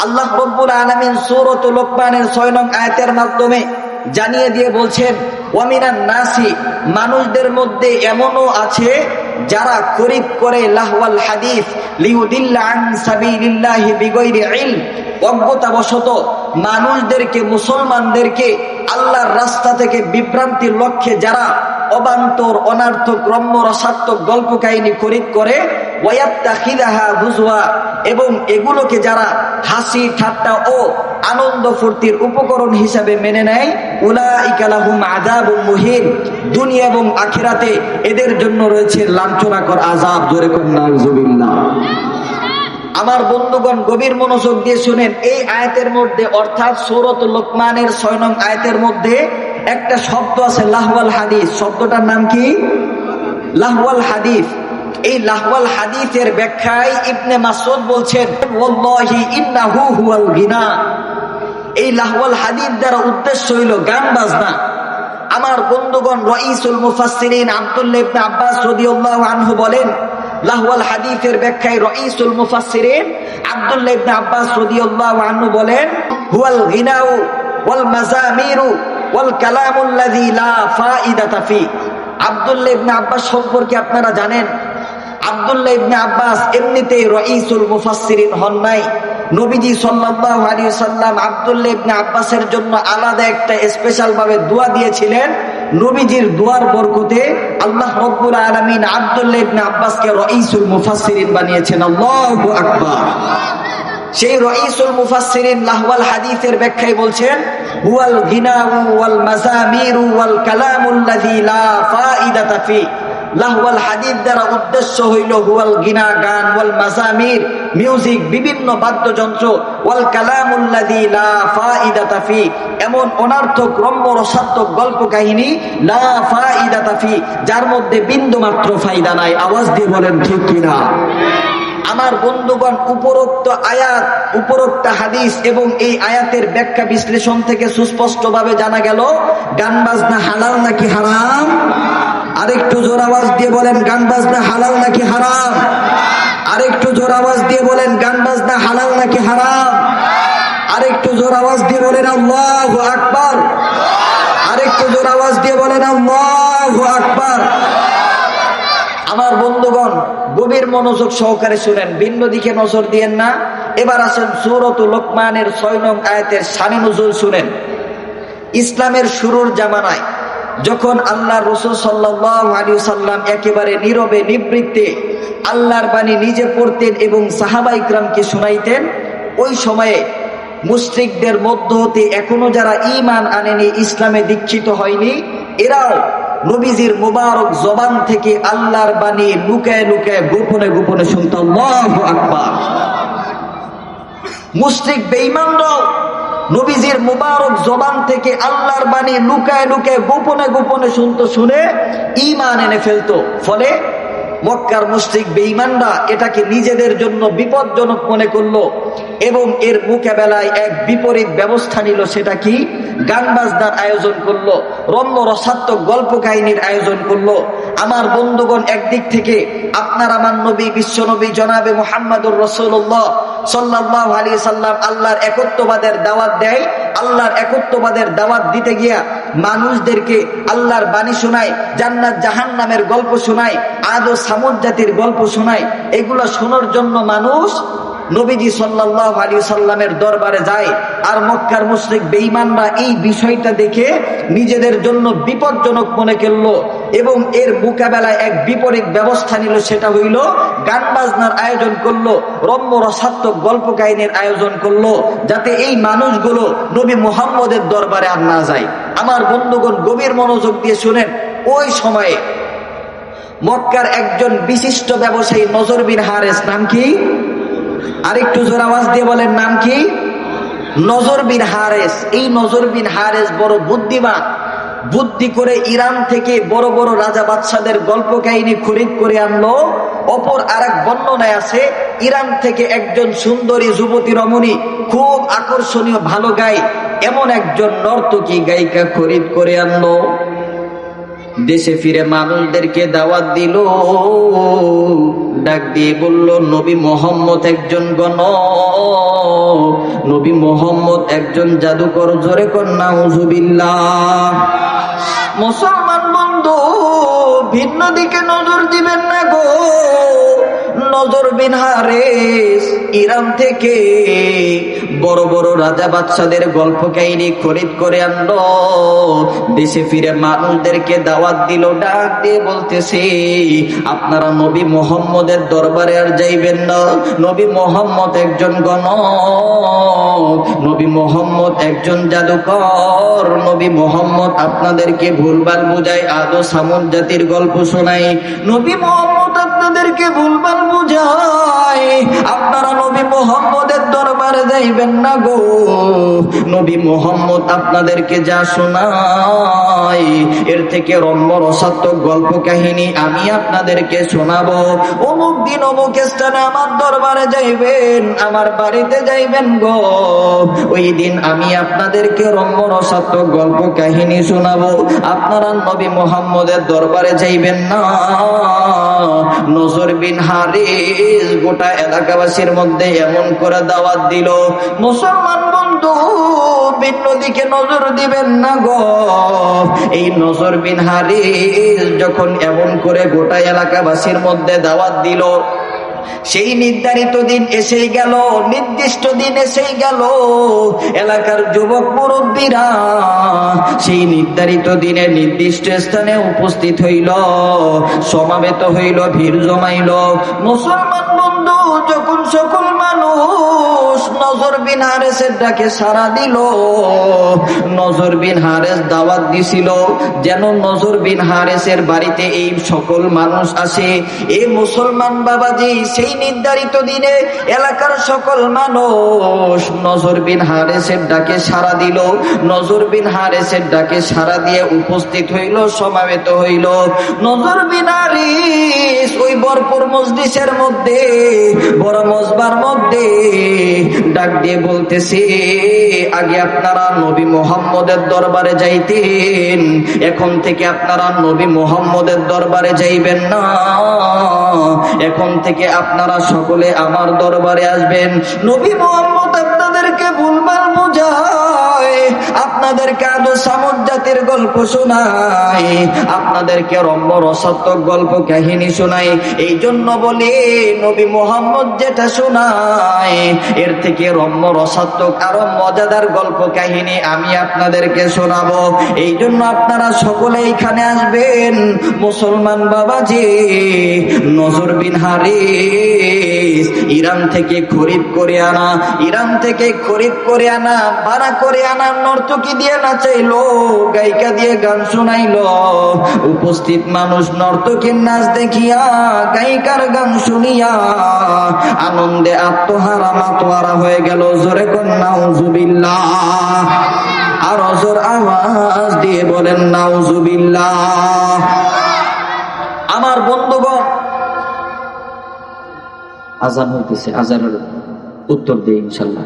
আল্লাহ রব্বুল আলামিন সূরাতুল লোকমানের 6 নং আয়াতের মাধ্যমে জানিয়ে দিয়ে বলছেন, ওয়ামিনান নাসি, মানুষদের মধ্যে এমনও আছে যারা খরিদ করে লাহওয়াল হাদিস লিউদিল্লা আন সাবিলিল্লাহি বিগাইরি ইলম, অজ্ঞতাবশত মানুষদেরকে, মুসলমানদেরকে আল্লাহর রাস্তা থেকে বিভ্রান্তির লক্ষ্যে যারা অবান্তর অনার্থক রম্য রসাত্মক গল্প কাহিনী খরিদ করে, ওয়ায়াত্তাখিযাহা হুজওয়া, এবং এগুলোকে যারা হাসি ঠাট্টা ও আনন্দ ফুর্তির উপকরণ হিসাবে মেনে নেয়, উলাইকা লাহুম আযাবুম মুহিন, দুনিয়া এবং আখিরাতে এদের জন্য রয়েছে লাঞ্ছনাকর আযাব। জোরে কোন নাউযুবিল্লাহ। আমার বন্ধুগণ, গভীর মনোযোগ দিয়ে শুনেন, এই আয়াতের মধ্যে অর্থাৎ সূরাতুল লোকমানের 6 নং আয়াতের মধ্যে একটা শব্দ আছে লাহওয়াল হাদিস। শব্দটার নাম কি? লাহওয়াল হাদিস। এই লাহওয়াল হাদিসের ব্যাখ্যায় ইবনে মাসউদ বলছেন, ওয়াল্লাহি ইন্নাহু হুয়াল গিনা। এই লাহওয়াল হাদিস দ্বারা উদ্দেশ্য হইল গান বাজনা। আমার বন্ধুগণ, রাইসুল মুফাসসিরিন আব্দুল্লাহ ইবনে আব্বাস রাদিয়াল্লাহু আনহু বলেন, লাহওয়াল হাদিসের ব্যাখ্যায় রাইসুল মুফাসসিরিন আব্দুল্লাহ ইবনে আব্বাস রাদিয়াল্লাহু আনহু বলেন, হুয়াল গিনাউ ওয়াল মাযামিরু ওয়াল কালামুল্লাযী লা ফায়দাতা ফি। আব্দুল্লাহ ইবনে আব্বাস সম্পর্কে আপনারা জানেন, আব্দুল্লাহ ইবনে আব্বাস এমনিতেই রাইসুল মুফাসসিরিন হন নাই। নবীজি সাল্লাল্লাহু আলাইহি ওয়াসাল্লাম আব্দুল্লাহ ইবনে আব্বাসের জন্য আলাদা একটা স্পেশাল ভাবে দোয়া দিয়েছিলেন। নবীজির দোয়ার বরকতে আল্লাহ রাব্বুল আলামিন আব্দুল্লাহ ইবনে আব্বাসকে রাইসুল মুফাসসিরিন বানিয়েছেন। আল্লাহু আকবার। সেই রাইসুল মুফাসসিরিন লাহওয়াল হাদিসের ব্যাখ্যায় বলছেন, হুয়াল গিনাউ ওয়াল মাযামিরু ওয়াল কালামুল্লাযী লা ফায়দাতা ফি। লাহওয়াল হাদিস দ্বারা উদ্দেশ্য হইল হুয়াল গিনা, গান, ওয়াল মাযামির, মিউজিক, বিভিন্ন বাদ্যযন্ত্র, ওয়াল কালামুল্লাযী লা ফায়দাতা ফি, এমন অনার্থক রম্য রসাত্মক গল্প কাহিনী, লা ফায়দাতা ফি, যার মধ্যে বিন্দু মাত্র ফায়দা নাই। আওয়াজ দিয়ে বলেন ঠিক কিনা। আমার বন্ধুগণ, উপরোক্ত আয়াত, উপরোক্ত হাদিস এবং এই আয়াতের ব্যাখ্যা বিশ্লেষণ থেকে সুস্পষ্টভাবে জানা গেল গান বাজনা হালাল নাকি হারাম। আরেকটু জোর আওয়াজ দিয়ে বলেন, গান বাজনা হালাল নাকি হারাম। আরেকটু জোর আওয়াজ দিয়ে বলেন, গান বাজনা হালাল নাকি হারাম। আরেকটু জোর আওয়াজ দিয়ে বলেন আল্লাহু আকবার। আরেকটু জোর আওয়াজ দিয়ে বলেন আল্লাহু আকবার। আমার বন্ধুগণ, গভীর মনোযোগ সহকারে শুনেন, ভিন্ন দিকে নজর দিয়েন না। এবার আসেন সূরাতুল লোকমানের 6 নং আয়াতের শানে নজুল শুনেন। ইসলামের শুরুর জামানায় যখন আল্লাহ রাসূল সাল্লাল্লাহু আলাইহি ওয়াসাল্লাম একেবারে নীরবে নিবৃত্তে আল্লাহর বাণী নিজে পড়তেন এবং সাহাবায়ে কিরামকে শোনাইতেন, ওই সময়ে মুশরিকদের মধ্য হতে এখনো যারা ঈমান আনেনি, ইসলামে দীক্ষিত হয়নি, এরাও নবীজির মুবারক জবান থেকে আল্লাহর বাণী লুকায় লুকায় গোপনে গোপনে শুনত। আল্লাহু আকবার। মুশরিক বেঈমানরাও নবীজির মুবারক জবান থেকে আল্লাহর বাণী লুকায় লুকায় গোপনে গোপনে শুনতো, শুনে ঈমান এনে ফেলতো। ফলে মক্কার মুশরিক বেঈমানরা এটাকে নিজেদের জন্য বিপজ্জনক মনে করলো এবং এর মোকাবেলায় এক বিপরীত ব্যবস্থা নিল। সেটা কি? গান বাজনার আয়োজন করলো, রম্য রসাত্মক গল্প কাহিনীর আয়োজন করলো। আমার বন্ধুগণ, একদিক থেকে আপনার আমার নবী, বিশ্ব নবী জনাবে মুহাম্মদুর রাসূলুল্লাহ সাল্লাল্লাহু আলাইহি সাল্লাম আল্লাহর একত্ববাদের দাওয়াত দেয়। আল্লাহর একত্ববাদের দাওয়াত দিতে গিয়া মানুষদেরকে আল্লাহর বাণী শোনায়, জান্নাত জাহান্নামের গল্প শোনায়, আদ ও সামুদ জাতির গল্প শোনায়। এগুলো শোনার জন্য মানুষ নবীজি সাল্লাল্লাহু আলাইহি সাল্লামের দরবারে যায়। আর মক্কার মুশরিক বেঈমানরা এই বিষয়টা দেখে নিজেদের জন্য বিপজ্জনক মনে করলো এবং এর মোকাবেলায় এক বিপরীত ব্যবস্থা নিল। সেটা হইল গান বাজনার আয়োজন করলো, রম্য রসাত্মক গল্প কাহিনীর আয়োজন করলো, যাতে এই মানুষগুলো নবী মুহাম্মদের দরবারে আর না যায়। আমার বন্ধুগণ, গভীর মনোযোগ দিয়ে শুনেন, ওই সময়ে মক্কার একজন বিশিষ্ট ব্যবসায়ী নজর বিন হারেস, নাম কি? আরেকটু জোর আওয়াজ দিয়ে বলেন, নাম কি? নজর বিন হারেস। এই নজর বিন হারেস বড় বুদ্ধিমান। বুদ্ধি করে ইরান থেকে বড় বড় রাজা বাদশাদের গল্প কাহিনী খরিদ করে আনলো। অপর আরেক বর্ণনায় আছে, ইরান থেকে একজন সুন্দরী যুবতী রমণী, খুব আকর্ষণীয়, ভালো গায়, এমন একজন নর্তকী গায়িকা খরিদ করে আনলো। দেশে ফিরে মানুষদেরকে দাওয়াত দিল, ডাক দিয়ে বলল, নবী মুহাম্মদ একজন গণ নবী মুহাম্মদ একজন জাদুকর। জোরে কোন নাউজুবিল্লাহ। মুসলমান বন্ধু, ভিন্ন দিকে নজর দিবেন না গো। নজর বিন হারেস ইরান থেকে বড় বড় রাজা বাদশাদের গল্প কাহিনী খরিদ করে আনলো। দেশে ফিরে মানুষদেরকে দাওয়াত দিল, ডাক দিয়ে বলতেছে, আপনারা নবী মুহাম্মদের দরবারে আর যাইবেন না। নবী মুহাম্মদ একজন গণক, নবী মুহাম্মদ একজন জাদুকর, নবী মুহাম্মদ আপনাদেরকে ভুলভাল বুঝায়, আদো সামুদ জাতির গল্প শোনায়। নবী মুহাম্মদ আপনাদেরকে ভুলভাল বুঝায়, আপনারা নবী মুহাম্মদের দরবারে যাইবেন না গো। নবী মুহাম্মদ আপনাদেরকে যা শোনায় এর থেকে রম্য রসাত্মক গল্প কাহিনী আমি আপনাদেরকে শোনাবো। অমুক দিন অমুক স্থানে আমার দরবারে যাইবেন, আমার বাড়িতে যাইবেন গো। ওই দিন আমি আপনাদেরকে রম্য রসাত্মক গল্প কাহিনী শোনাবো। আপনারা নবী মুহাম্মদের দরবারে যাইবেন না। নজর বিন হারিস গোটা এলাকাবাসীর মধ্যে এমন করে দাওয়াত দিল, মুসলমান বন্ধু ভিন্ন দিকে নজর দিবেন না গো। এই নজর বিন হারিস যখন এমন করে গোটা এলাকাবাসীর মধ্যে দাওয়াত দিল, সেই নির্ধারিত দিন এসেই গেল, নির্দিষ্ট দিন এসেই গেল। এলাকার যুবক মুরব্বীরা সেই নির্ধারিত দিনে নির্দিষ্ট স্থানে উপস্থিত হইল, সমাবেত হইল, ভিড় জমাইল। মুসলমান বন্ধু, যখন সকল মানুষ নজর বিন হারেসের ডাকে সাড়া দিল, নজর বিন হারেস দাওয়াত দিছিল যেন নজর বিন হারেসের বাড়িতে এই সকল মানুষ আসে। এই মুসলমান বাবাজি সেই নির্ধারিত দিনে এলাকার সকল মানুষ নজর বিন হারেসের ডাকে সাড়া দিল। নজর বিন হারেসের ডাকে সাড়া দিয়ে উপস্থিত হইল, সমাবেত হইল। নজর বিন হারিস ওই ভরপুর মজলিসের মধ্যে, বড় মজবার মধ্যে ডাক দিয়ে বলতেছে, আগে আপনারা নবী মুহাম্মদের দরবারে যাইতেন, এখন থেকে আপনারা নবী মুহাম্মদের দরবারে যাইবেন না। এখন থেকে আপনারা সকলে আমার দরবারে আসবেন। নবী মুহাম্মদ আপনাদেরকে ভুলভাল বোঝায়, আপনাদেরকে আদো সামুদ জাতির গল্প শোনায়, আপনাদেরকে রম্য রসাত্মক গল্প কাহিনী শোনায়। এই জন্য বলে নবী মুহাম্মদ যেটা শোনায় এর থেকে রম্য রসাত্মক আরো মজাদার গল্প কাহিনী আমি আপনাদেরকে শোনাবো। এই জন্য আপনারা সকলে এখানে আসবেন। মুসলমান বাবাজি, নজর বিন হারিস ইরান থেকে খরিদ করে আনা, ইরান থেকে খরিদ করে আনা, ভাড়া করে আনা নর্তকী দিয়ে নাচাইলো, গায়িকা দিয়ে গান শোনাইলো। উপস্থিত মানুষ নর্তকীর নাচ দেখিয়া, গায়িকার গান শুনিয়া আনন্দে আত্মহারা মাতোয়ারা হয়ে গেল। জোরে কোন নাউজুবিল্লাহ। আর জোর আওয়াজ দিয়ে বলেন নাউজুবিল্লাহ। আমার বন্ধুগণ, আজান হইতেছে, আজানের উত্তর দেই ইনশাল্লাহ।